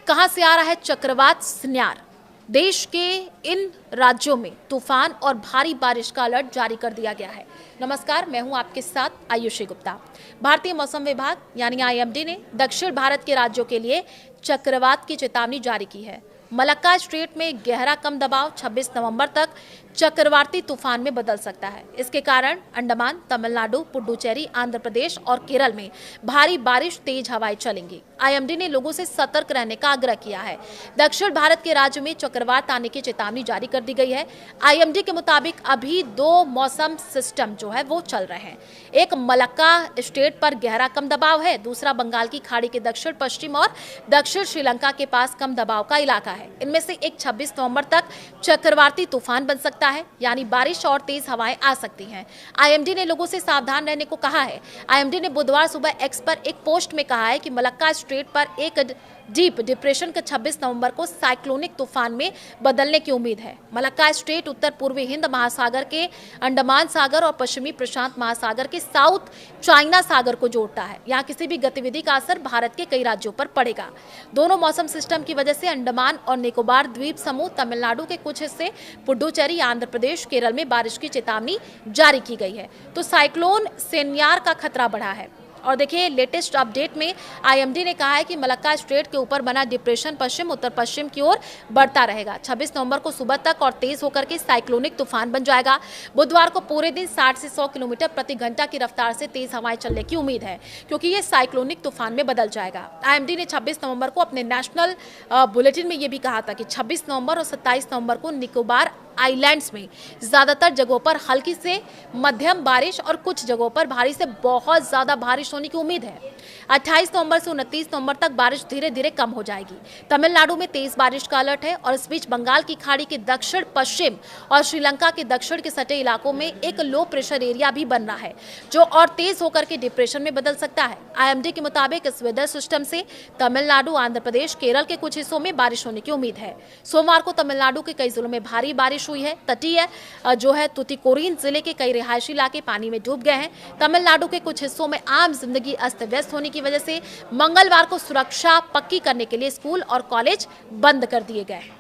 कहां से आ रहा है चक्रवात सिन्यार। देश के इन राज्यों में तूफान और भारी बारिश का अलर्ट जारी कर दिया गया है। नमस्कार, मैं हूं आपके साथ आयुषी गुप्ता। भारतीय मौसम विभाग यानी आईएमडी ने दक्षिण भारत के राज्यों के लिए चक्रवात की चेतावनी जारी की है। मलक्का स्ट्रेट में गहरा कम दबाव 26 नवंबर तक चक्रवाती तूफान में बदल सकता है। इसके कारण अंडमान, तमिलनाडु, पुडुचेरी, आंध्र प्रदेश और केरल में भारी बारिश, तेज हवाएं चलेंगी। आईएमडी ने लोगों से सतर्क रहने का आग्रह किया है। दक्षिण भारत के राज्यों में चक्रवात आने की चेतावनी जारी कर दी गई है। आईएमडी के मुताबिक अभी दो मौसम सिस्टम जो है वो चल रहे हैं। एक मलक्का स्ट्रेट पर गहरा कम दबाव है, दूसरा बंगाल की खाड़ी के दक्षिण पश्चिम और दक्षिण श्रीलंका के पास कम दबाव का इलाका है। इनमें से एक 26 नवंबर तक चक्रवाती तूफान बन सकता है, यानी बारिश और तेज हवाएं आ सकती हैं। आईएमडी ने लोगों से सावधान रहने को कहा है। आईएमडी ने बुधवार सुबह एक्स पर एक पोस्ट में कहा है कि मलक्का स्ट्रेट पर एक डीप डिप्रेशन का 26 नवंबर को साइक्लोनिक तूफान में बदलने की उम्मीद है। मलक्का स्ट्रेट उत्तर पूर्वी हिंद महासागर के अंडमान सागर और पश्चिमी प्रशांत महासागर के साउथ चाइना सागर को जोड़ता है। यहाँ किसी भी गतिविधि का असर भारत के कई राज्यों पर पड़ेगा। दोनों मौसम सिस्टम की वजह से अंडमान और निकोबार द्वीप समूह, तमिलनाडु के कुछ हिस्से, पुडुचेरी, आंध्र प्रदेश, केरल में बारिश की चेतावनी जारी की गई है। तो साइक्लोन सेन्यार का खतरा बढ़ा है। और देखिए, लेटेस्ट अपडेट में आईएमडी ने कहा है कि मलक्का स्ट्रेट के ऊपर बना डिप्रेशन पश्चिम उत्तर पश्चिम की ओर बढ़ता रहेगा। 26 नवंबर को सुबह तक और तेज होकर के साइक्लोनिक तूफान बन जाएगा। बुधवार को पूरे दिन 60 से 100 किलोमीटर प्रति घंटा की रफ्तार से तेज हवाएं चलने की उम्मीद है, क्योंकि ये साइक्लोनिक तूफान में बदल जाएगा। आईएमडी ने 26 नवंबर को अपने नेशनल बुलेटिन में यह भी कहा था कि 26 नवंबर और 27 नवंबर को निकोबार आइलैंड्स में ज्यादातर जगहों पर हल्की से मध्यम बारिश और कुछ जगहों पर भारी से बहुत ज्यादा बारिश होने की उम्मीद है। 28 नवंबर से 29 नवंबर तक बारिश धीरे धीरे कम हो जाएगी। तमिलनाडु में तेज बारिश का अलर्ट है और इस बीच बंगाल की खाड़ी के दक्षिण पश्चिम और श्रीलंका के दक्षिण के सटे इलाकों में एक लो प्रेशर एरिया भी बन रहा है, जो और तेज होकर के डिप्रेशन में बदल सकता है। आईएमडी के मुताबिक इस वेदर सिस्टम से तमिलनाडु, आंध्र प्रदेश, केरल के कुछ हिस्सों में बारिश होने की उम्मीद है। सोमवार को तमिलनाडु के कई जिलों में भारी बारिश हुई है। तटीय जो है तुतिकोरिन जिले के कई रिहायशी इलाके पानी में डूब गए हैं। तमिलनाडु के कुछ हिस्सों में आम जिंदगी अस्त व्यस्त होने की वजह से मंगलवार को सुरक्षा पक्की करने के लिए स्कूल और कॉलेज बंद कर दिए गए।